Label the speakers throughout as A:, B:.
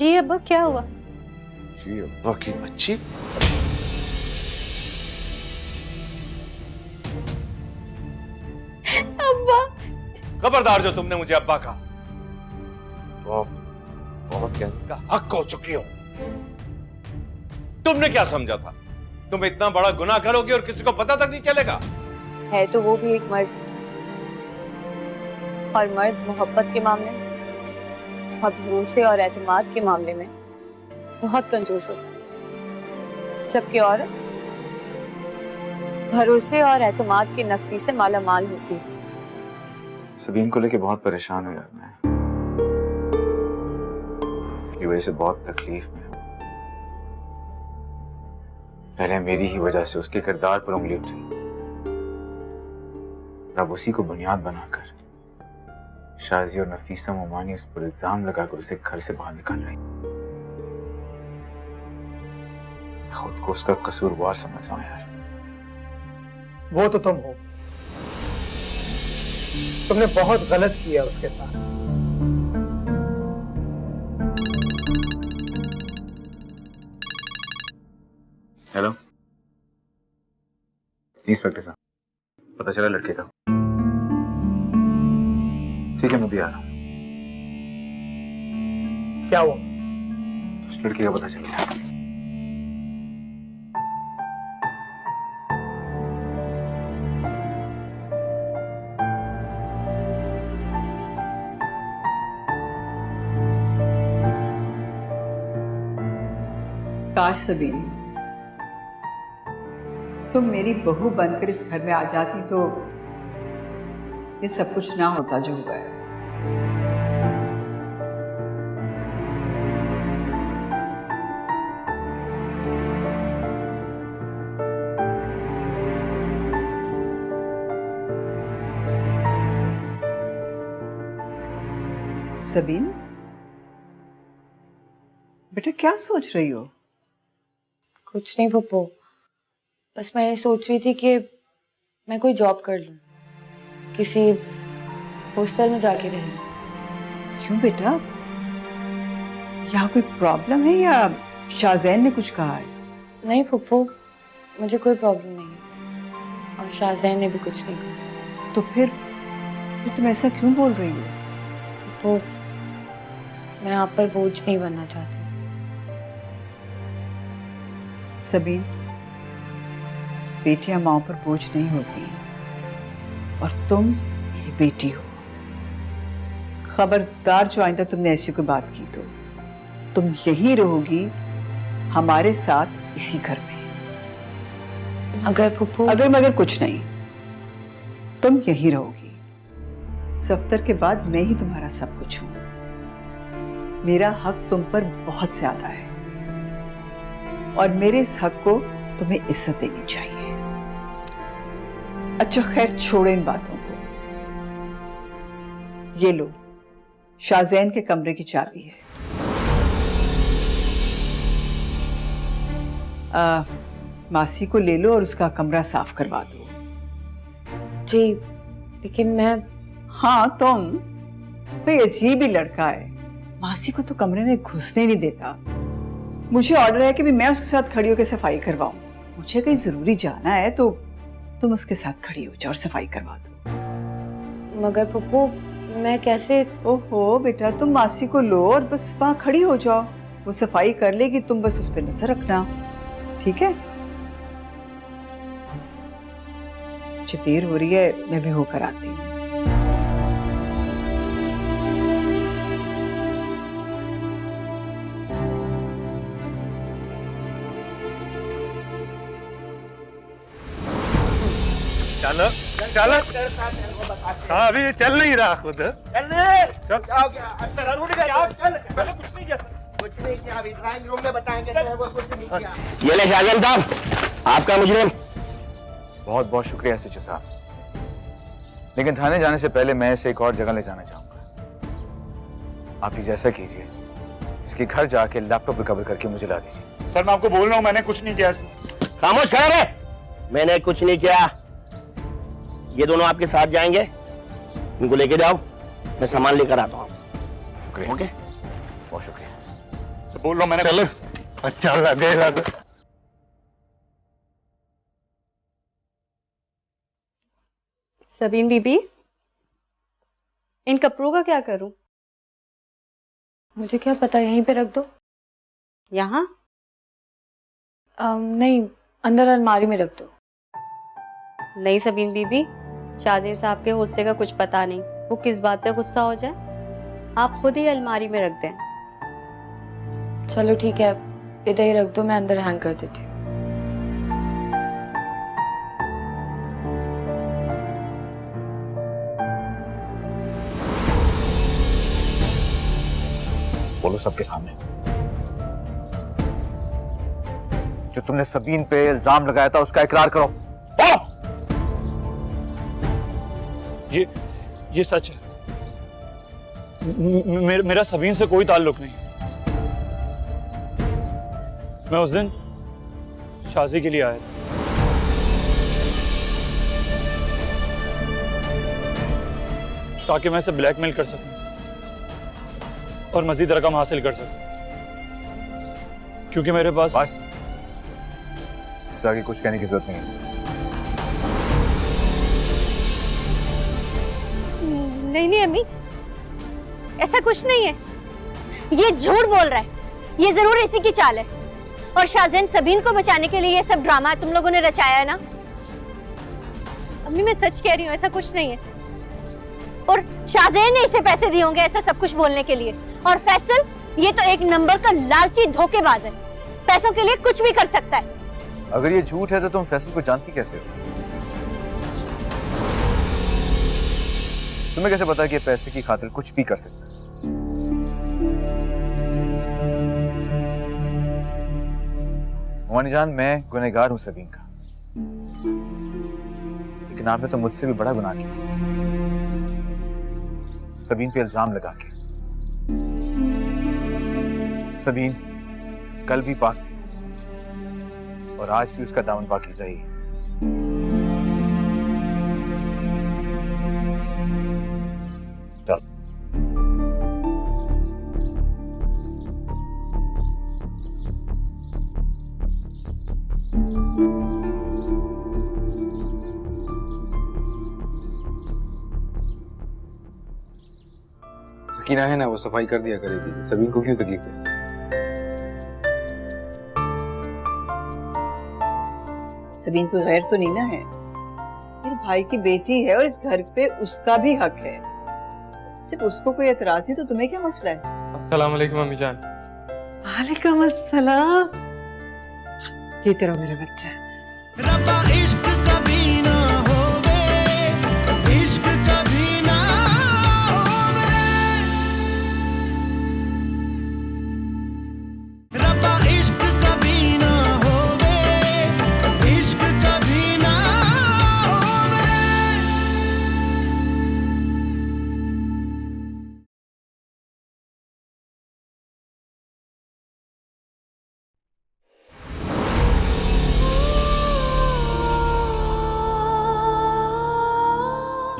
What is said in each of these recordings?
A: जी अब्बा, क्या हुआ?
B: जी अब्बा की बच्ची?
A: अब्बा।
B: खबरदार जो तुमने मुझे अब्बा कहा, तो बहुत कहने का हक हो चुकी हो। तुमने क्या समझा था तुम इतना बड़ा गुनाह करोगे और किसी को पता तक नहीं चलेगा?
C: है तो वो भी एक मर्द, और मर्द मोहब्बत के मामले में और भरोसे और एतमाद के मामले में बहुत कंजूस होता है, जबकि औरत भरोसे और एतमाद की नकदी से मालामाल होती है।
D: सबीन को लेके बहुत परेशान हूं यार मैं, की वजह से बहुत तकलीफ में हूं। पहले मेरी ही वजह से उसके किरदार पर उंगली उठी, अब उसी को बुनियाद बनाकर शाजी और नफीसा मोमानी उस पर इल्जाम लगाकर उसे घर से बाहर निकाल रही। खुद को उसका कसूरवार समझ रहा हूं यार।
E: वो तो तुम हो, तुमने बहुत गलत किया उसके साथ।
D: हेलो इंस्पेक्टर साहब, पता चला लड़के का? ठीक है मैं भी आ रहा हूँ।
E: क्या हुआ?
D: उस लड़के का पता चल गया।
F: काश सबीन तुम मेरी बहू बनकर इस घर में आ जाती तो ये सब कुछ ना होता जो हुआ है। सबीन बेटा क्या सोच रही हो?
C: कुछ नहीं पप्पू, बस मैं ये सोच रही थी कि मैं कोई जॉब कर लूं, किसी हॉस्टल में जाके रह लूं।
F: क्यों बेटा, यहाँ कोई प्रॉब्लम है या शाहजैन ने कुछ कहा है?
C: नहीं पप्पू, मुझे कोई प्रॉब्लम नहीं है और शाहजैन ने भी कुछ नहीं कहा।
F: तो फिर तुम ऐसा क्यों बोल रही हो?
C: पप्पू, मैं आप पर बोझ नहीं बनना चाहती।
F: सबीन, बेटियां माओ पर बोझ नहीं होती और तुम मेरी बेटी हो। खबरदार जो आइंदा तुमने ऐसी कोई बात की तो तुम यही रहोगी हमारे साथ इसी घर में।
C: अगर पप्पू
F: अगर मगर कुछ नहीं, तुम यही रहोगी। सफ्तर के बाद मैं ही तुम्हारा सब कुछ हूं। मेरा हक तुम पर बहुत ज्यादा है और मेरे इस हक को तुम्हें इज्जत देनी चाहिए। अच्छा खैर छोड़ो इन बातों को। ये लो, शाहजैन के कमरे की चाबी है। मासी को ले लो और उसका कमरा साफ करवा दो।
C: जी, लेकिन मैं।
F: हाँ तुम, भाई अजीब ही लड़का है, मासी को तो कमरे में घुसने नहीं देता। मुझे ऑर्डर है कि भी मैं उसके साथ खड़ी होकर सफाई करवाऊं। मुझे कहीं जरूरी जाना है तो तुम उसके साथ खड़ी हो जाओ और सफाई करवा दो।
C: मगर पप्पू मैं कैसे?
F: ओहो बेटा, तुम मासी को लो और बस वहां खड़ी हो जाओ, वो सफाई कर लेगी, तुम बस उस पर नजर रखना, ठीक है? मुझे देर हो रही है, मैं भी होकर आती हूँ।
B: चलो चलो, हाँ अभी चल नहीं रहा खुद। चल
G: क्या हो गया? अच्छा उठ गया। चल मैंने कुछ नहीं किया। कुछ नहीं किया, अभी ड्राइंग रूम में बताएंगे। वो कुछ नहीं किया।
H: ये ले शाहजहां साहब, आपका मुजरिम।
D: बहुत बहुत शुक्रिया एसएचओ साहब, लेकिन थाने जाने से पहले मैं इसे एक और जगह ले जाना चाहूंगा। आप प्लीज ऐसा कीजिए, इसके घर जाके लैपटॉप रिकवर करके मुझे ला दीजिए।
I: सर मैं आपको बोल रहा हूँ मैंने कुछ नहीं किया।
H: खामोश खड़ा रहे। मैंने कुछ नहीं किया। ये दोनों आपके साथ जाएंगे, इनको लेके जाओ, मैं सामान लेकर आता हूँ।
D: शुक्रिया।
H: ओके,
D: बहुत शुक्रिया।
I: बोल लो मैंने।
B: चलो अच्छा लगेगा तो।
A: सबीन बीबी, इन कपड़ों का क्या करूं?
C: मुझे क्या पता, यहीं पे रख दो।
A: यहाँ?
C: नहीं, अंदर अलमारी में रख दो।
A: नहीं सबीन बीबी, शाहजेन साहब के गुस्से का कुछ पता नहीं, वो किस बात पे गुस्सा हो जाए। आप खुद ही अलमारी में रख दें।
C: चलो ठीक है, इधर ही रख दो, मैं अंदर हैंग कर देती हूँ।
D: बोलो सबके सामने, जो तुमने सबीन पे इल्जाम लगाया था उसका इकरार करो।
I: ये सच है। मेरा सबीन से कोई ताल्लुक नहीं। मैं उस दिन शादी के लिए आया था। ताकि मैं इसे ब्लैकमेल कर सकूं और मजीद रकम हासिल कर सकूं, क्योंकि मेरे पास
D: बस इससे आगे कुछ कहने की जरूरत नहीं है।
J: नहीं अम्मी, ऐसा कुछ नहीं है। ये झूठ बोल रहा है। ये जरूर इसी की चाल है। और शाहजेन सबीन को बचाने के लिए ये सब ड्रामा तुम लोगों ने रचाया है ना? अम्मी मैं सच कह रही हूँ, ऐसा कुछ नहीं है। और शाहजेन ने इसे पैसे दिए होंगे ऐसा सब कुछ बोलने के लिए। और फैसल, ये तो एक नंबर का लालची धोखेबाज है, पैसों के लिए कुछ भी कर सकता है।
D: अगर ये झूठ है तो तुम फैसल को जानती कैसे हो? तुम्हें कैसे पता कि ये पैसे की खातिर कुछ भी कर सकता है? मोहनी जान, मैं गुनहगार हूं सबीन का, लेकिन आपने तो मुझसे भी बड़ा गुनाह किया, सबीन पे इल्जाम लगा के। सबीन कल भी पाक थी और आज भी उसका दामन पाकीज़ा ही है।
K: सकीना है ना, वो सफाई कर दिया करेगी। सबीन को क्यों तकलीफ दे?
F: सबीन कोई गैर तो नहीं ना है, मेरे भाई की बेटी है और इस घर पे उसका भी हक है। जब उसको कोई एतराज नहीं तो तुम्हें क्या मसला है?
L: अस्सलाम वालेकुम अम्मी जान।
F: वालेकुम अस्सलाम। जीते रहो मेरे बच्चे।
G: रब्बा इश्क कभी ना होवे, इश्क कभी ना होवे। रब्बा इश्क कभी ना होवे, इश्क कभी ना होवे।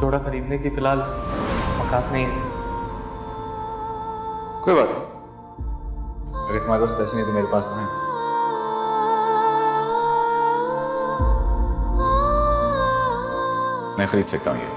L: जोड़ा खरीदने की फिलहाल औकात नहीं है।
K: कोई बात नहीं, अगर तुम्हारे पास पैसे नहीं तो मेरे पास तो हैं। मैं खरीद सकता हूँ ये।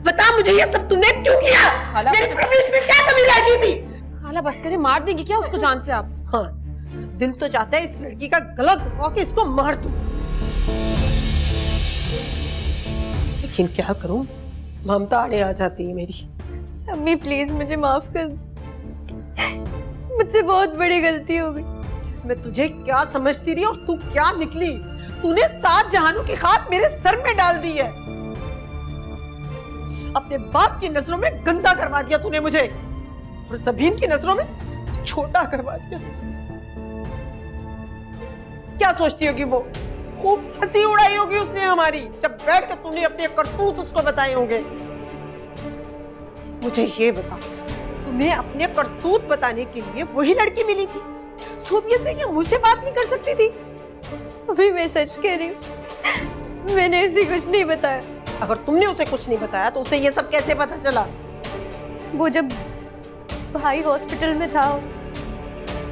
J: बता मुझे ये सब तूने क्यों किया? मेरी परवरिश में क्या कमी रह गई थी?
M: खाला बस करे, मार देंगी क्या उसको जान से आप?
J: हाँ, दिल तो चाहता है इस लड़की का गला दबा के इसको मार दूं, लेकिन क्या करूं, ममता आड़े आ जाती है मेरी।
A: अम्मी प्लीज मुझे माफ कर दो, मुझसे बहुत बड़ी गलती हो गई।
J: मैं तुझे क्या समझती रही और तू क्या निकली? तूने 7 जहानों की खाक मेरे सर में डाल दी है।
N: अपने बाप की नजरों में गंदा करवा दिया तूने मुझे, और सबीन की नजरों में छोटा करवा दिया। क्या सोचती होगी वो? खूब हंसी उड़ाई होगी उसने हमारी, जब बैठ कर तूने अपने करतूत उसको बताए होंगे। मुझे ये बता, तुम्हें अपने करतूत बताने के लिए वही लड़की मिली थी सोफिया से, क्या मुझसे बात नहीं कर सकती थी?
J: अभी मैं सच कह रही हूँ, मैंने उसे कुछ नहीं बताया।
N: अगर तुमने उसे कुछ नहीं बताया तो उसे ये सब कैसे पता चला?
J: वो जब भाई हॉस्पिटल में था,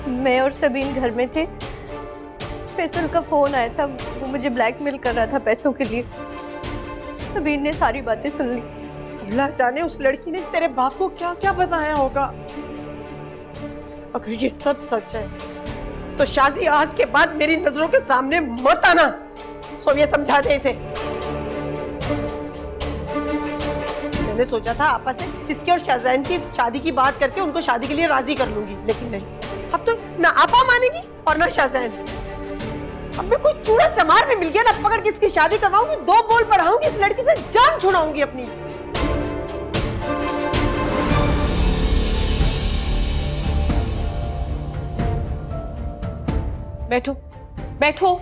J: मैं और सबीन घर में थे, फैसल का फोन आया था, वो मुझे ब्लैकमेल कर रहा था पैसों के लिए। सबीन ने सारी बातें सुन ली।
N: अल्लाह जाने उस लड़की ने तेरे बाप को क्या क्या बताया होगा। अगर ये सब सच है तो शाजी आज के बाद मेरी नजरों के सामने मत आना। सोफिया समझा दे इसे। मैंने सोचा था आपस में इसके और शाहजैन की शादी की बात करके उनको शादी के लिए राजी कर लूंगी, लेकिन नहीं, अब तो ना आपा मानेगी और ना शाहजैन। अब मैं कोई चूड़ा चमार में मिल गया ना पकड़ के इसकी शादी करवाऊंगी, 2 बोल पढ़ाऊंगी, इस लड़की से जान छुड़ाऊंगी अपनी।
M: बैठो बैठो।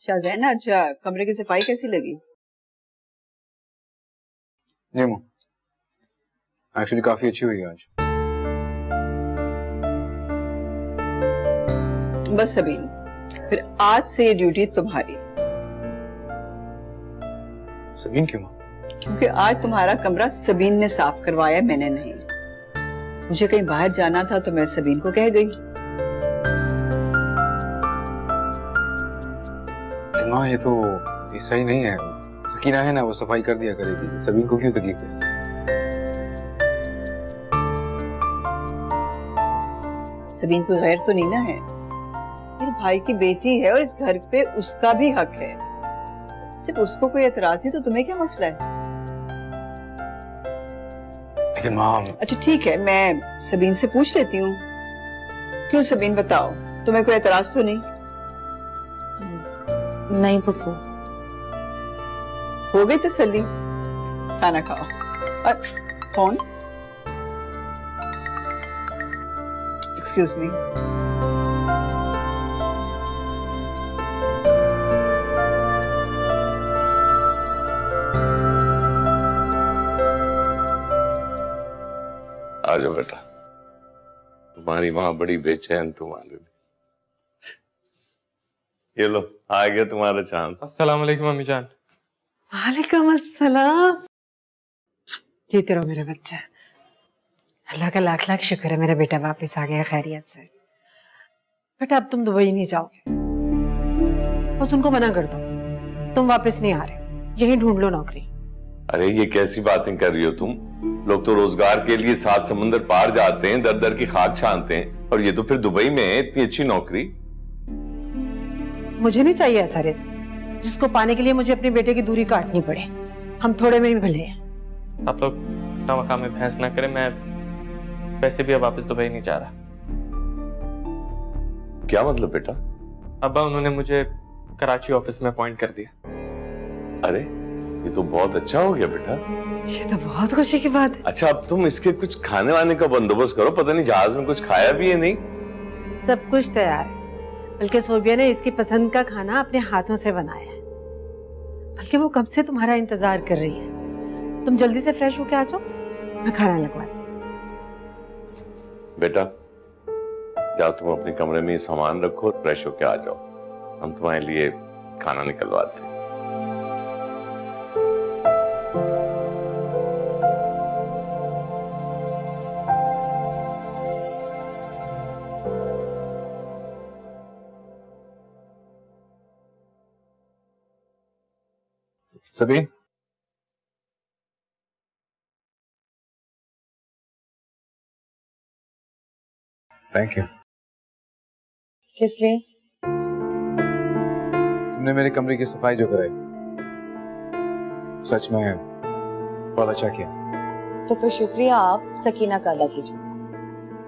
F: शाहजैन, आज कमरे की सफाई कैसी लगी?
K: जी माँ, एक्चुअली काफी अच्छी हुई है आज।
F: बस सबीन, फिर आज से ये ड्यूटी तुम्हारी।
K: सबीन क्यों माँ?
F: क्योंकि आज तुम्हारा कमरा सबीन ने साफ करवाया, मैंने नहीं। मुझे कहीं बाहर जाना था तो मैं सबीन को कह गई।
K: माँ ये तो ये सही नहीं है। सकीना है ना, वो सफाई कर दिया करेगी, सबीन को क्यों तकलीफ दे?
F: सबीन कोई गैर तो नहीं ना है, मेरे भाई की बेटी है और इस घर पे उसका भी हक है। जब उसको कोई एतराज नहीं तो तुम्हें क्या मसला है?
K: लेकिन माँ। अच्छा
F: ठीक है, मैं सबीन से पूछ लेती हूँ। क्यों सबीन, बताओ, तुम्हें कोई एतराज तो नहीं?
C: नहीं पप्पू।
F: हो गई तसल्ली? खाना खाओ। और फोन? Excuse me.
B: आ जाओ बेटा, तुम्हारी माँ बड़ी बेचैन तुम्हारे लिए। ये लो, आ गया तुम्हारा चांद।
L: अस्सलाम वालेकुम अम्मी जान।
N: वालेकुम अस्सलाम। जीते रहो मेरे बच्चे। अल्लाह का लाख लाख शुक्र है, मेरा बेटा वापस आ गया खैरियत से। बेटा अब तुम दुबई नहीं जाओगे, बस उनको मना कर दो, तुम वापस नहीं आ रहे, यहीं ढूंढ लो नौकरी।
B: अरे ये कैसी बातें कर रही हो तुम? लोग तो रोजगार के लिए 7 समंदर पार जाते हैं, दर दर की खाक छानते हैं, और ये तो फिर दुबई में है इतनी अच्छी नौकरी।
N: मुझे नहीं चाहिए ऐसा रिस्क जिसको पाने के लिए मुझे अपने बेटे की दूरी काटनी पड़े। हम थोड़े में ही भले हैं।
L: आप लोग खामखा में बहस ना करें, मैं वैसे भी अब वापस दुबई नहीं जा रहा।
B: क्या मतलब बेटा?
L: अब्बा उन्होंने मुझे कराची ऑफिस में अपॉइंट कर दिया।
B: अरे ये तो बहुत अच्छा हो गया बेटा।
N: ये तो बहुत खुशी की बात है।
B: अच्छा अब तुम इसके कुछ खाने वाने का बंदोबस्त करो, पता नहीं जहाज में कुछ खाया भी है नहीं।
N: सब कुछ तैयार है, बल्कि सोबिया ने इसकी पसंद का खाना अपने हाथों से बनाया है। बल्कि वो कब से तुम्हारा इंतजार कर रही है। तुम जल्दी से फ्रेश होके आ जाओ, मैं खाना लगवा दूं।
B: बेटा जाओ, तुम अपने कमरे में ये सामान रखो, फ्रेश होके आ जाओ, हम तुम्हारे लिए खाना निकलवाते हैं।
K: Sabeen, thank you.
C: किस लिए?
K: तुमने मेरे कमरे की सफाई जो कराई, सच में बहुत अच्छा किया।
C: तो फिर शुक्रिया आप सकीना का अदा कीजिए,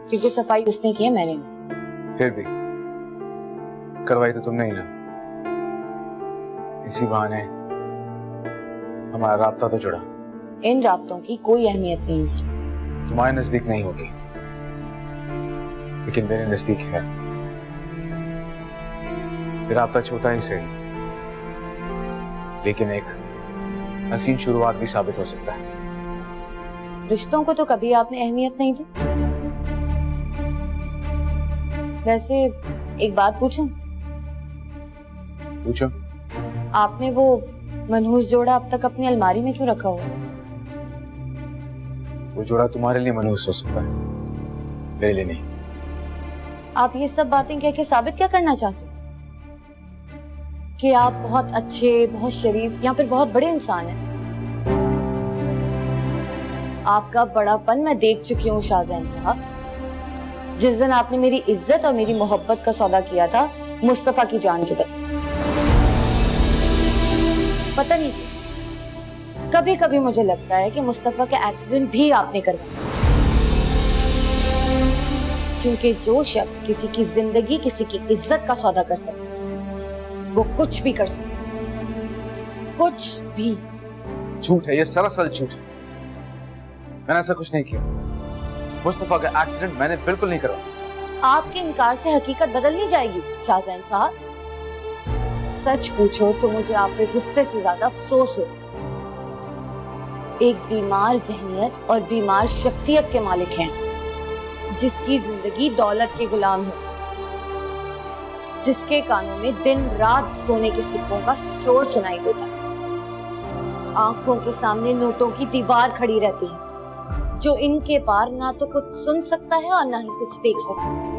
C: क्योंकि सफाई उसने की है, मैंने नहीं।
K: फिर भी करवाई तो तुमने ही ना। इसी बहाने हमारा राब्ता तो जुड़ा।
C: इन राब्तों की कोई अहमियत नहीं होती।
K: तुम्हारे नजदीक नहीं होगी, लेकिन मेरे नजदीक है। राब्ता छोटा ही सही, लेकिन एक हसीन शुरुआत भी साबित हो सकता है।
C: रिश्तों को तो कभी आपने अहमियत नहीं दी। वैसे एक बात पूछूं?
K: पूछो।
C: आपने वो मनहूस जोड़ा अब तक अपनी अलमारी में क्यों रखा हुआ?
K: वो जोड़ा तुम्हारे लिए मनहूस हो सकता है, मेरे लिए नहीं।
C: आप ये सब बातें कह के साबित क्या करना चाहते हैं? कि आप बहुत अच्छे, बहुत शरीफ या फिर बहुत बड़े इंसान हैं। आपका बड़ापन मैं देख चुकी हूँ शाहजैन साहब। जिस दिन आपने मेरी इज्जत और मेरी मोहब्बत का सौदा किया था मुस्तफा की जान के बदले, पता नहीं क्यों कभी कभी मुझे लगता है कि मुस्तफा का एक्सीडेंट भी आपने करवाया। क्योंकि जो शख्स किसी की जिंदगी, किसी की इज्जत का सौदा कर सकता है, वो कुछ भी कर सकता है, कुछ भी।
K: झूठ है, ये सरासर झूठ है। मैंने ऐसा कुछ नहीं किया। मुस्तफा का एक्सीडेंट मैंने बिल्कुल नहीं करवाया।
C: आपके इनकार से हकीकत बदल नहीं जाएगी शाहजैन साहब। सच पूछो तो मुझे आप पे गुस्से से ज्यादा अफसोस हो। एक बीमार जहनियत और बीमार शख्सियत के मालिक हैं, जिसकी जिंदगी दौलत के गुलाम है, जिसके कानों में दिन रात सोने के सिक्कों का शोर सुनाई देता है। आंखों के सामने नोटों की दीवार खड़ी रहती है, जो इनके पार ना तो कुछ सुन सकता है और ना ही कुछ देख सकता है।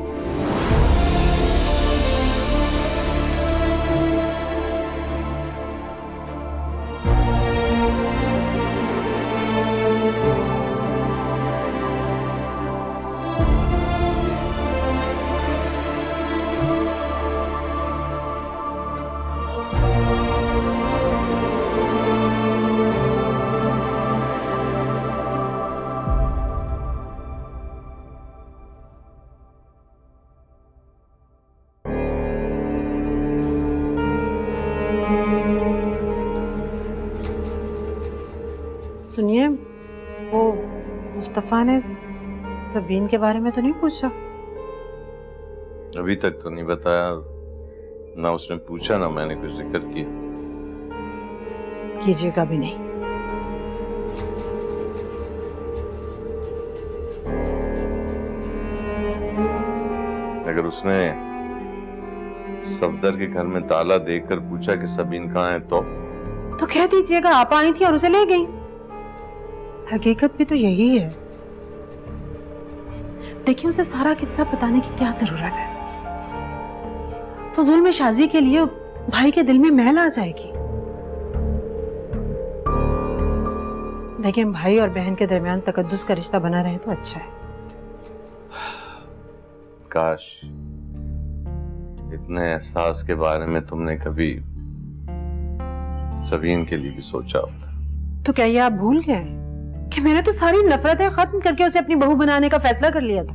N: सुनिए, वो मुस्तफ़ा ने सबीन के बारे में तो नहीं पूछा?
B: अभी तक तो नहीं बताया, ना उसने पूछा ना मैंने कुछ जिक्र किया।
N: कीजिएगा भी नहीं।
B: अगर उसने सफदर के घर में ताला देकर पूछा कि सबीन कहाँ है तो
N: कह दीजिएगा आप आई थी और उसे ले गई। हकीकत भी तो यही है। देखिए, उसे सारा किस्सा बताने की क्या जरूरत है? फजूल में शाजी के लिए भाई के दिल में मैल आ जाएगी। देखिए, भाई और बहन के दरमियान तकद्दुस का रिश्ता बना रहे तो अच्छा है।
B: काश इतने एहसास के बारे में तुमने कभी सबीन के लिए भी सोचा होता।
N: तो क्या ये आप भूल गए कि मैंने तो सारी नफरतें खत्म करके उसे अपनी बहू बनाने का फैसला कर लिया था?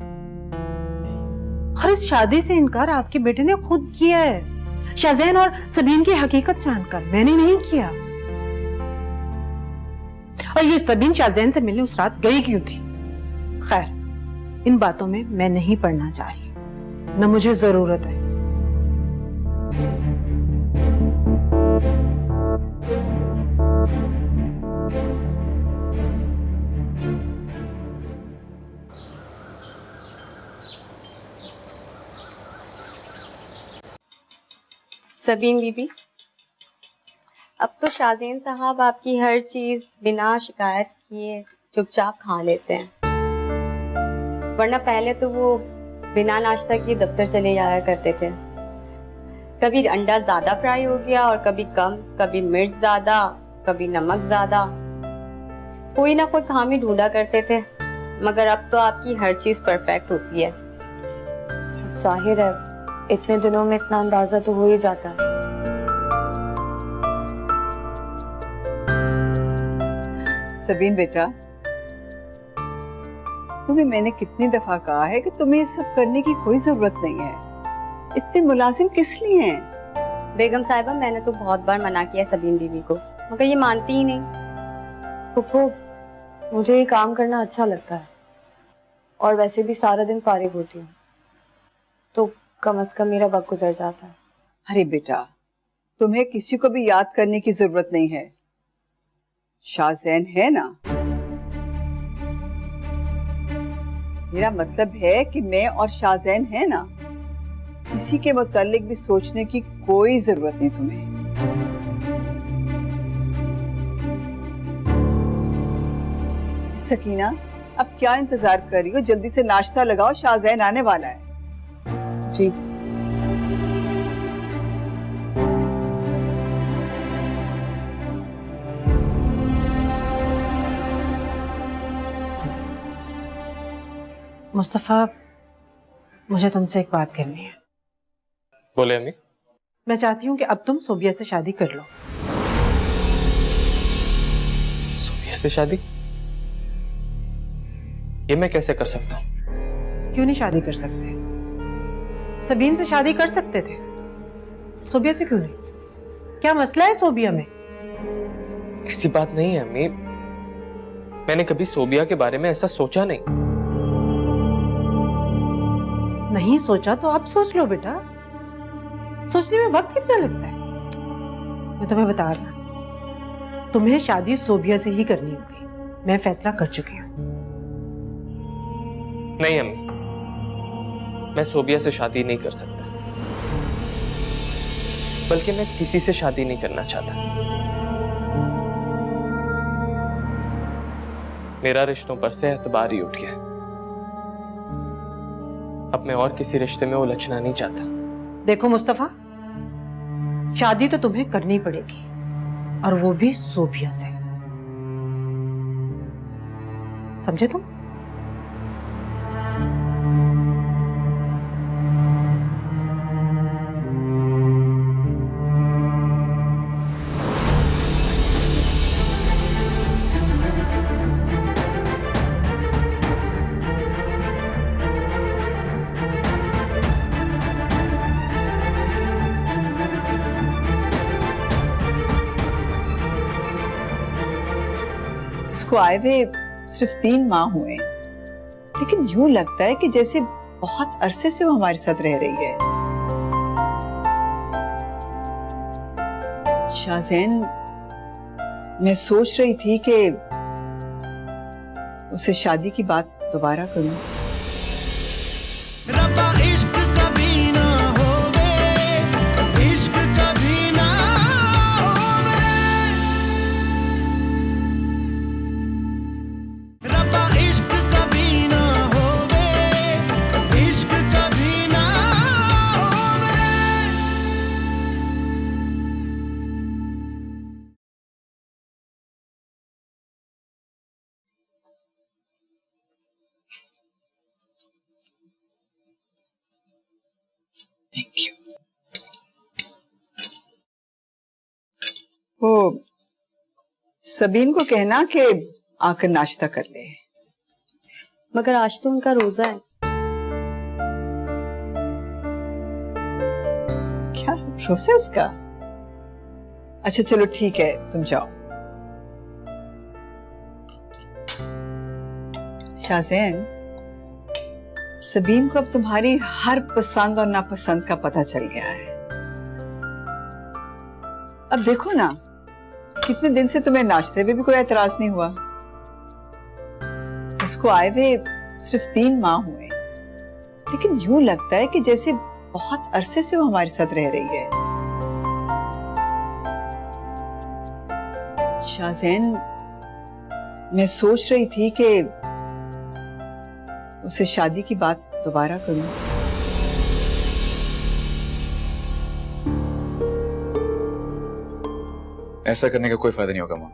N: और इस शादी से इनकार आपके बेटे ने खुद किया है, शाहजैन और सबीन की हकीकत जानकर। मैंने नहीं किया। और ये सबीन शाहजैन से मिलने उस रात गई क्यों थी? खैर, इन बातों में मैं नहीं पढ़ना चाह रही, न मुझे जरूरत है।
A: सबीन बीबी, अब तो शाहजैन साहब आपकी हर चीज बिना शिकायत किए चुपचाप खा लेते हैं, वरना पहले तो वो बिना नाश्ता किए दफ्तर चले जाया करते थे। कभी अंडा ज्यादा फ्राई हो गया और कभी कम, कभी मिर्च ज्यादा, कभी नमक ज्यादा, कोई ना कोई खामी ढूंढा करते थे। मगर अब तो आपकी हर चीज परफेक्ट होती है।
C: जाहिर है, इतने दिनों में इतना अंदाजा तो हो ही जाता है।
F: सबीन बेटा, तुम्हें मैंने कितनी दफा कहा है कि तुम्हें ये सब करने की कोई जरूरत नहीं है। इतने मुलाजिम किस लिए हैं?
A: बेगम साहिबा, मैंने तो बहुत बार मना किया सबीन बीवी को, मगर ये मानती ही नहीं।
C: फुफो, मुझे ये काम करना अच्छा लगता है और वैसे भी सारा दिन फारिग होती हूँ, तो कम से कम मेरा वक्त गुजर जाता है।
F: अरे बेटा, तुम्हें किसी को भी याद करने की जरूरत नहीं है। शाहजैन है ना। मेरा मतलब है कि मैं और शाहजैन है ना, किसी के मुतालिक भी सोचने की कोई जरूरत नहीं तुम्हें। सकीना, अब क्या इंतजार कर रही हो? जल्दी से नाश्ता लगाओ, शाहजैन आने वाला है।
C: जी।
N: मुस्तफ़ा, मुझे तुमसे एक बात करनी है।
L: बोले अम्मी।
N: मैं चाहती हूँ कि अब तुम सोबिया से शादी कर लो।
L: सोबिया से शादी? ये मैं कैसे कर सकता हूँ?
N: क्यों नहीं शादी कर सकते? सबीन से शादी कर सकते थे, सोबिया से क्यों नहीं? क्या मसला है सोबिया में?
L: ऐसी बात नहीं है अम्मी, मैंने कभी सोबिया के बारे में ऐसा सोचा नहीं।
N: नहीं सोचा तो अब सोच लो बेटा। सोचने में वक्त कितना लगता है? मैं तुम्हें बता रहा, तुम्हें शादी सोबिया से ही करनी होगी। मैं फैसला कर चुकी हूँ।
L: नहीं अम्मी, मैं सोबिया से शादी नहीं कर सकता, बल्कि मैं किसी से शादी नहीं करना चाहता। मेरा रिश्तों पर से एतबार ही उठ गया। अब मैं और किसी रिश्ते में उलझना नहीं चाहता।
N: देखो मुस्तफा, शादी तो तुम्हें करनी पड़ेगी, और वो भी सोबिया से। समझे तुम?
F: उसको आए हुए सिर्फ 3 माह हुए, लेकिन यूं लगता है कि जैसे बहुत अरसे से वो हमारे साथ रह रही है। शाहजैन, मैं सोच रही थी कि उसे शादी की बात दोबारा करूं। Thank you. वो सबीन को कहना कि आकर नाश्ता कर ले।
A: मगर आज तो उनका रोजा है।
F: क्या रोजा है उसका? अच्छा चलो ठीक है, तुम जाओ। शाहजैन, सबीन को अब तुम्हारी हर पसंद और नापसंद का पता चल गया है। अब देखो ना, कितने दिन से तुम्हें नाश्ते में भी कोई एतराज नहीं हुआ। उसको आए हुए सिर्फ 3 माह हुए, लेकिन यूं लगता है कि जैसे बहुत अरसे से वो हमारे साथ रह रही है। शाहजैन, मैं सोच रही थी कि उसे शादी की बात दोबारा करूं।
D: ऐसा करने का कोई फायदा नहीं होगा मां।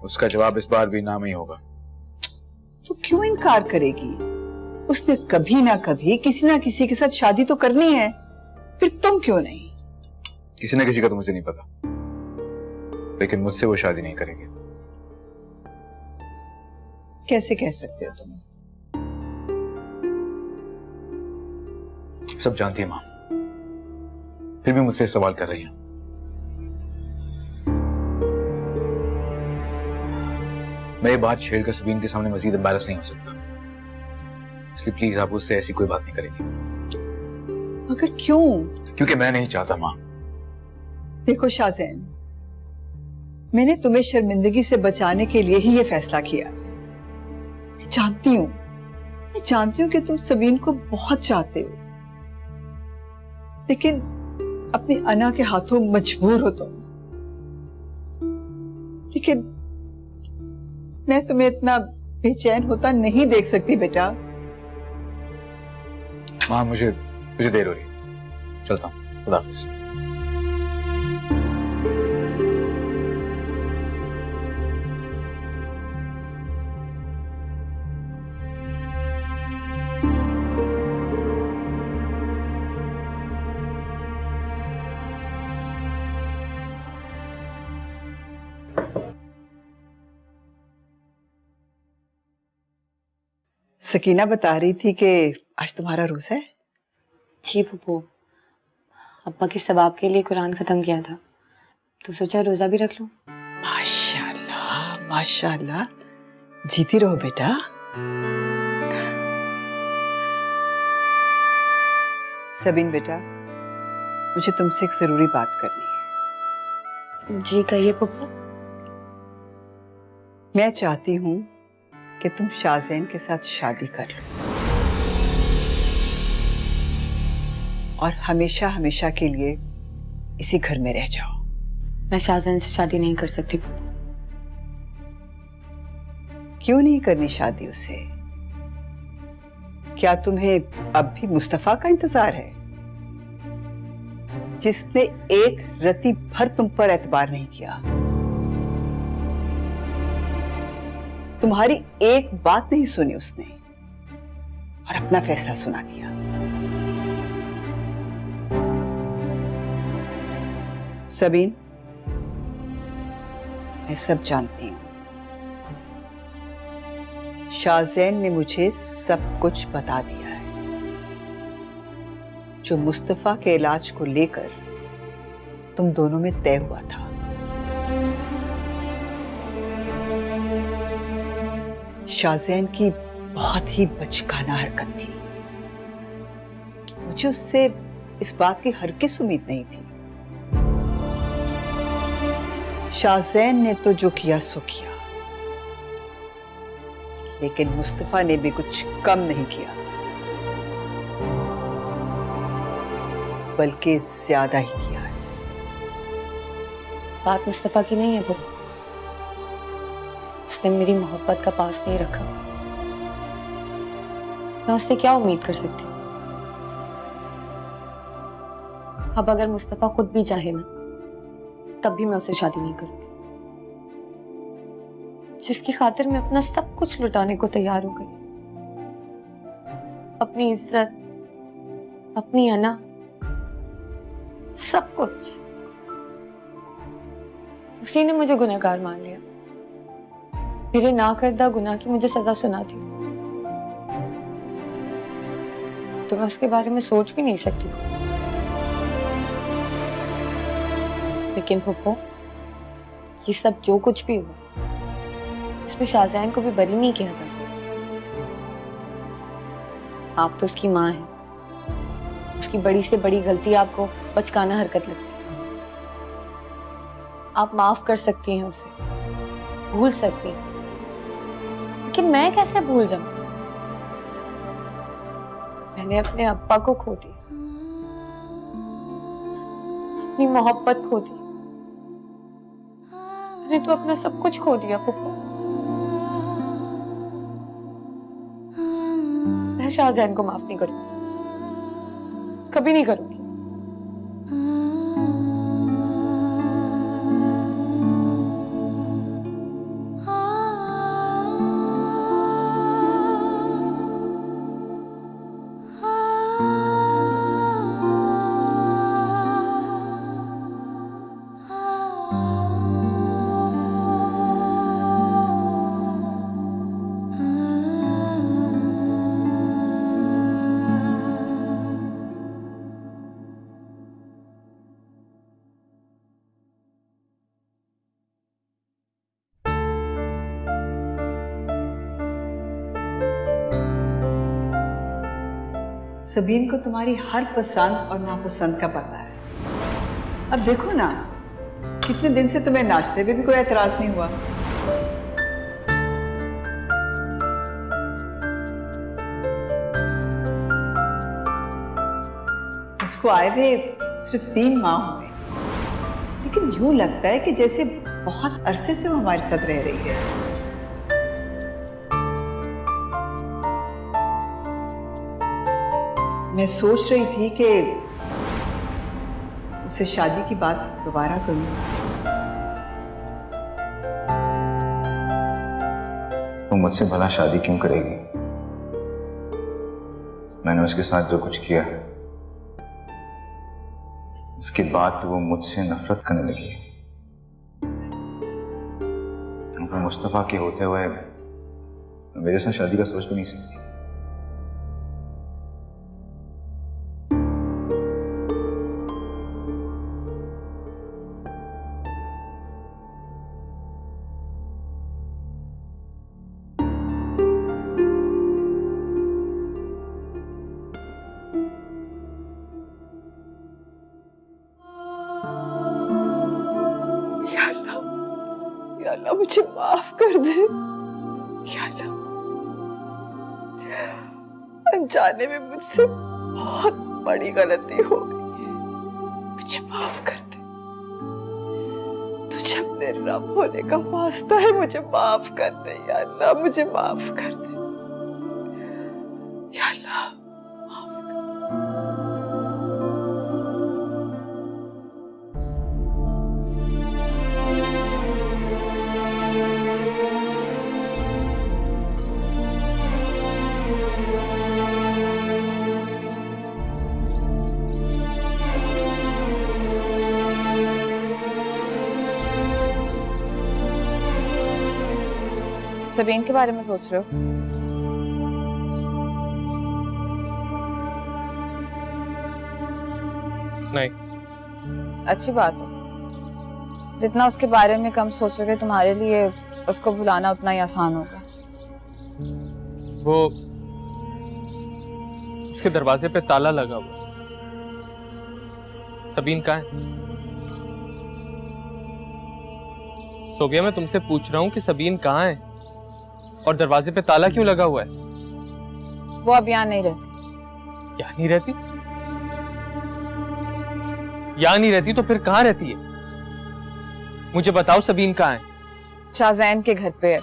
D: उसका जवाब इस बार भी नाम ही होगा।
F: तो क्यों इनकार करेगी? उसने कभी ना कभी किसी ना किसी के साथ शादी तो करनी है, फिर तुम क्यों नहीं?
D: किसी ना किसी का तो मुझे नहीं पता, लेकिन मुझसे वो शादी नहीं करेगी।
F: कैसे कह सकते हो तुम?
D: सब जानती है माँ, फिर भी मुझसे सवाल कर रही हैं। मैं ये बात छेड़कर सबीन के सामने मजीद एम्बैरस नहीं हो सकता, इसलिए प्लीज आप उससे ऐसी कोई बात नहीं करेंगे।
F: मगर क्यों?
D: क्योंकि मैं नहीं चाहता माँ।
F: देखो शाज़ैन, मैंने तुम्हें शर्मिंदगी से बचाने के लिए ही ये फैसला किया। मैं जानती हूँ कि तुम सबीन को बहुत चाहते हो, लेकिन अपनी अना के हाथों मजबूर हो तुम। लेकिन मैं तुम्हें इतना बेचैन होता नहीं देख सकती बेटा।
D: माँ मुझे देर हो रही है, चलता हूँ, खुदा हाफिज।
F: सकीना बता रही थी कि आज तुम्हारा रोज़ा है।
A: जी फूफू, अब्बा के सवाब के लिए कुरान खत्म किया था, तो सोचा रोजा भी रख लूं।
F: माशाल्लाह माशाल्लाह, जीती रहो बेटा। सबीन बेटा, मुझे तुमसे एक जरूरी बात करनी है।
A: जी कहिए फूफू।
F: मैं चाहती हूँ कि तुम शाज़ैन के साथ शादी कर लो और हमेशा हमेशा के लिए इसी घर में रह जाओ।
A: मैं शाज़ैन से शादी नहीं कर सकती फूफू।
F: क्यों नहीं करनी शादी उससे? क्या तुम्हें अब भी मुस्तफा का इंतजार है, जिसने एक रत्ती भर तुम पर एतबार नहीं किया, तुम्हारी एक बात नहीं सुनी उसने और अपना फैसला सुना दिया। सबीन, मैं सब जानती हूं। शाज़ैन ने मुझे सब कुछ बता दिया है। जो मुस्तफा के इलाज को लेकर तुम दोनों में तय हुआ था, शाज़ैन की बहुत ही बचकाना हरकत थी। मुझे उससे इस बात की हरगिज़ उम्मीद नहीं थी। शाज़ैन ने तो जो किया सो किया, लेकिन मुस्तफा ने भी कुछ कम नहीं किया, बल्कि ज्यादा ही किया है।
A: बात मुस्तफा की नहीं है फूफू, उसने मेरी मोहब्बत का पास नहीं रखा। मैं उससे क्या उम्मीद कर सकती हूँ? अब अगर मुस्तफा खुद भी चाहे ना, तब भी मैं उससे शादी नहीं करूंगी। जिसकी खातिर मैं अपना सब कुछ लुटाने को तैयार हो गई, अपनी इज्जत, अपनी अना, सब कुछ, उसी ने मुझे गुनहगार मान लिया। मेरे ना करदा गुनाह की मुझे सजा सुना दी। तो मैं उसके बारे में सोच भी नहीं सकती। लेकिन फूफो, ये सब जो कुछ भी हुआ, इसमें शाज़ैन को भी बरी नहीं किया जा सकता। आप तो उसकी माँ हैं। उसकी बड़ी से बड़ी गलती आपको बचकाना हरकत लगती है। आप माफ कर सकती हैं उसे, भूल सकती हैं, लेकिन मैं कैसे भूल जाऊं? मैंने अपने अब्बा को खो दिया, अपनी मोहब्बत खो दी, मैंने तो अपना सब कुछ खो दिया पप्पा। मैं शाज़ैन को माफ नहीं करूंगी, कभी नहीं करूंगी।
F: सबीन को तुम्हारी हर पसंद और नापसंद का पता है। अब देखो ना, कितने दिन से तुम्हें नाश्ते में भी कोई एतराज नहीं हुआ। उसको आए हुए सिर्फ 3 माह हुए, लेकिन यूं लगता है कि जैसे बहुत अरसे से वो हमारे साथ रह रही है। मैं सोच रही थी कि उसे शादी की बात दोबारा करूं।
D: वो मुझसे भला शादी क्यों करेगी? मैंने उसके साथ जो कुछ किया है, उसके बाद तो वो मुझसे नफरत करने लगी। वो मुस्तफा के होते हुए मेरे साथ शादी का सोच भी नहीं सकती।
F: या अल्लाह मुझे माफ कर दे। या अल्लाह, अनजाने में मुझसे बहुत बड़ी गलती हो गई है, मुझे माफ कर दे। तुझे अपने रब होने का वास्ता है, मुझे माफ कर दे। या अल्लाह मुझे माफ कर दे। या अल्लाह माफ कर
M: सबीन के बारे में सोच रहे हो?
L: नहीं।
M: अच्छी बात है। जितना उसके बारे में कम सोचोगे तुम्हारे लिए उसको भुलाना उतना ही आसान होगा।
L: वो उसके दरवाजे पे ताला लगा हुआ। सबीन कहाँ है? सोबिया, मैं तुमसे पूछ रहा हूँ कि सबीन कहाँ है और दरवाजे पे ताला क्यों लगा हुआ है?
M: वो अब यहाँ नहीं रहती।
L: यहाँ नहीं रहती? यहाँ नहीं रहती तो फिर कहाँ रहती है? मुझे बताओ, सबीन कहाँ है?
M: शाहजैन के घर पे है।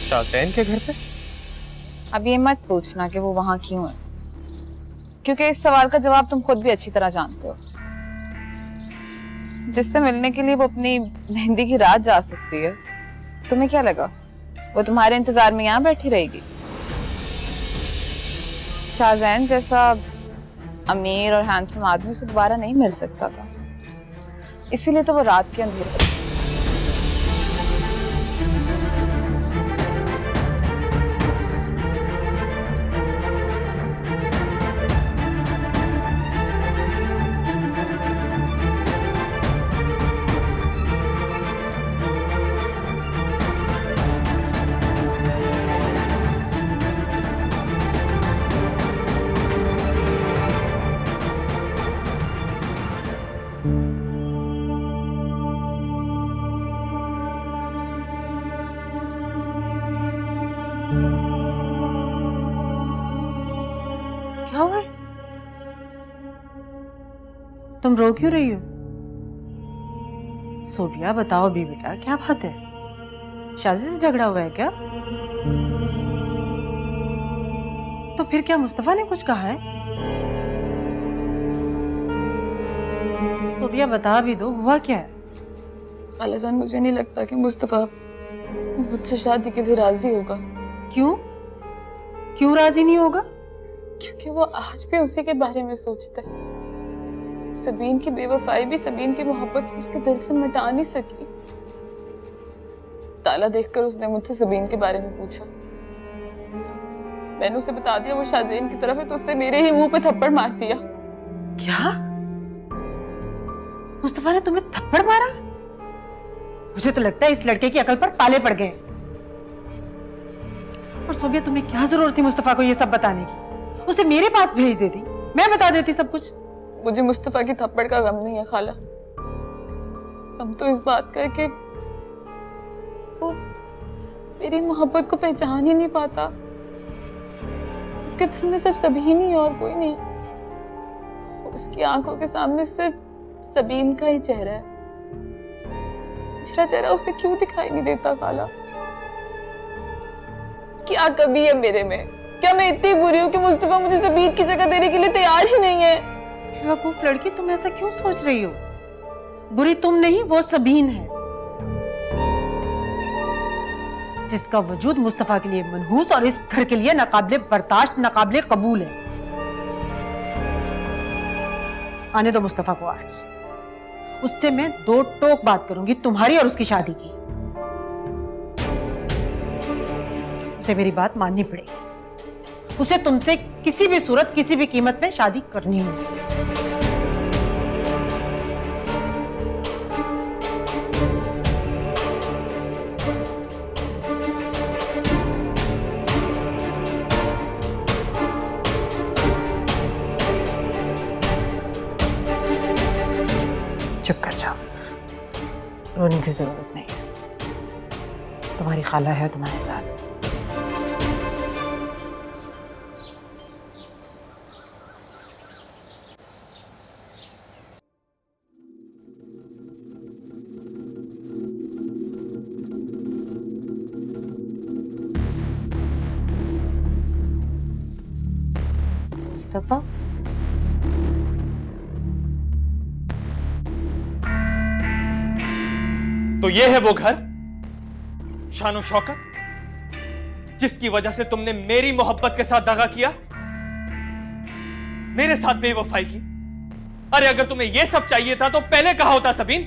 L: शाहजैन के घर पे?
M: अब ये मत पूछना कि वो वहां क्यों है, क्योंकि इस सवाल का जवाब तुम खुद भी अच्छी तरह जानते हो। जिससे मिलने के लिए वो अपनी मेहंदी की रात जा सकती है, तुम्हें क्या लगा वो तुम्हारे इंतजार में यहाँ बैठी रहेगी? शाहजैन जैसा अमीर और हैंडसम आदमी उसे दोबारा नहीं मिल सकता था, इसीलिए तो वो रात के अंधेरे
N: क्या हुआ? तुम रो क्यों रही हो? सोबिया बताओ भी बेटा, क्या बात है? शाजी से झगड़ा हुआ है क्या? तो फिर क्या मुस्तफा ने कुछ कहा है? सोबिया बता भी दो, हुआ क्या है?
M: खालाजान, मुझे नहीं लगता कि मुस्तफा मुझसे शादी के लिए राजी होगा।
N: क्यों? क्यों राजी नहीं होगा?
M: क्योंकि वो आज भी उसी के बारे में सोचता है। सबीन की बेवफाई भी सबीन की मोहब्बत को उसके दिल से मिटा नहीं सकी। ताला देखकर उसने मुझसे सबीन के बारे में पूछा। मैंने उसे बता दिया वो शाहजैन की तरफ है, तो उसने मेरे ही मुंह पे थप्पड़ मार दिया।
N: क्या? मुस्तफा ने तुम्हें थप्पड़ मारा? मुझे तो लगता है इस लड़के की अकल पर ताले पड़ गए। और सोबिया, तुम्हें क्या जरूरत थी मुस्तफा को ये सब बताने की? उसे मेरे पास भेज देती, मैं बता देती सब कुछ।
M: मुझे मुस्तफा की थप्पड़ का गम नहीं है खाला, गम तो इस बात का है कि वो मेरी मोहब्बत को पहचान ही नहीं पाता। उसके दिल में सिर्फ सबीन ही और कोई नहीं। उसकी आंखों के सामने सिर्फ सबीन का ही चेहरा है। मेरा चेहरा उसे क्यों दिखाई नहीं देता खाला? क्या कमी है मेरे में? क्या मैं इतनी बुरी हूँ कि मुस्तफा मुझे सबीन की जगह देने के लिए तैयार ही नहीं है?
N: बेवकूफ लड़की, तुम ऐसा क्यों सोच रही हो? बुरी तुम नहीं, वो सबीन है, जिसका वजूद मुस्तफा के लिए मनहूस और इस घर के लिए नाकाबिले बर्दाश्त, नाकाबिले कबूल है। आने दो मुस्तफा को आज, उससे मैं 2 टोक बात करूंगी तुम्हारी और उसकी शादी की। उसे मेरी बात माननी पड़ेगी। उसे तुमसे किसी भी सूरत, किसी भी कीमत में शादी करनी होगी। चुप कर जाओ, रोने की जरूरत नहीं है। तुम्हारी खाला है तुम्हारे साथ।
A: मुस्तफा,
L: तो ये है वो घर, शानो शौकत, जिसकी वजह से तुमने मेरी मोहब्बत के साथ दगा किया, मेरे साथ बेवफाई की। अरे अगर तुम्हें यह सब चाहिए था तो पहले कहा होता सबीन।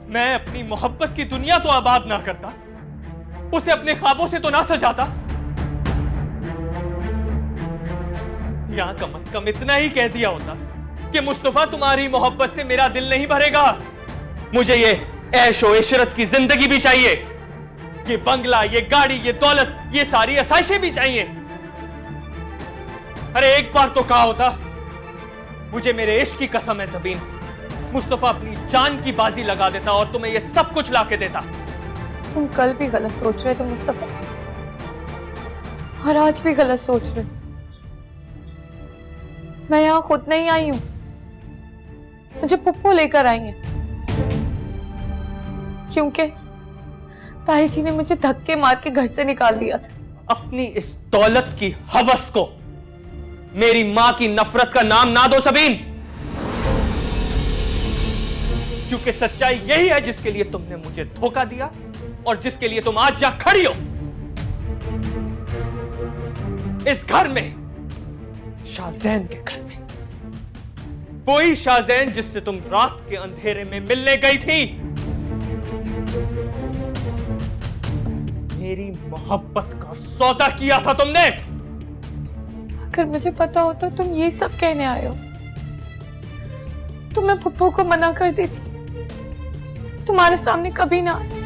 L: मैं अपनी मोहब्बत की दुनिया तो आबाद ना करता, उसे अपने ख्वाबों से तो ना सजाता। यहां कम से कम इतना ही कह दिया होता कि मुस्तफा, तुम्हारी मोहब्बत से मेरा दिल नहीं भरेगा। मुझे ये ऐश और इशरत की जिंदगी भी चाहिए, ये बंगला, ये गाड़ी, ये दौलत, ये सारी आसाइशें भी चाहिए। अरे एक बार तो कहा होता, मुझे मेरे इश्क की कसम है सबीन, मुस्तफा अपनी जान की बाजी लगा देता और तुम्हें ये सब कुछ लाके देता।
M: तुम कल भी गलत सोच रहे थे मुस्तफा, और आज भी गलत सोच रहे हो। मैं यहाँ खुद नहीं आई हूँ, मुझे पुप्पो लेकर आई है, क्योंकि ताई जी ने मुझे धक्के मार के घर से निकाल दिया था।
L: अपनी इस दौलत की हवस को मेरी मां की नफरत का नाम ना दो सबीन, क्योंकि सच्चाई यही है जिसके लिए तुमने मुझे धोखा दिया और जिसके लिए तुम आज यहां खड़ी हो। इस घर में, शाहजैन के घर में, वही शाहजैन जिससे तुम रात के अंधेरे में मिलने गई थी। मेरी मोहब्बत का सौदा किया था तुमने।
M: अगर मुझे पता होता तुम ये सब कहने आए हो तो मैं पुप्पो को मना कर देती, तुम्हारे सामने कभी ना आती।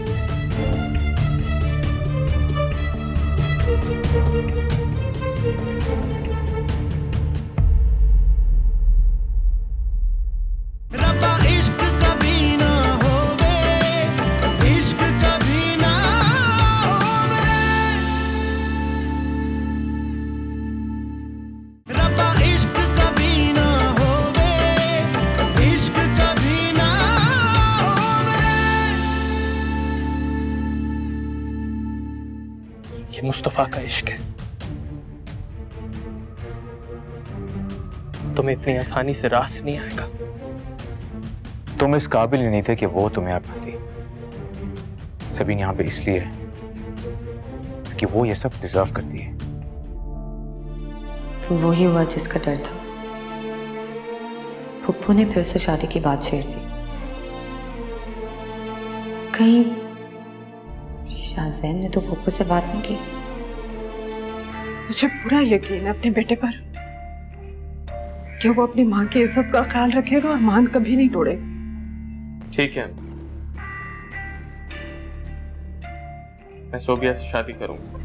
L: ये मुस्तफा का इश्क है, तुम्हें इतनी आसानी से रास नहीं आएगा।
D: तुम इस काबिल ही नहीं थे कि वो तुम्हें अपनाती। सबीन यहाँ पे इसलिए है कि वो ये सब डिजर्व करती है।
A: वो ही हुआ जिसका डर था। पुप्पो ने फिर से शादी की बात छेड़ दी। कहीं शाहजैन ने तो पुप्पो से बात नहीं की।
F: मुझे पूरा यकीन है अपने बेटे पर कि वो अपनी माँ की इज्जत का ख्याल रखेगा और मान कभी नहीं तोड़ेगा।
L: ठीक है, मैं सोबिया से शादी करूंगा।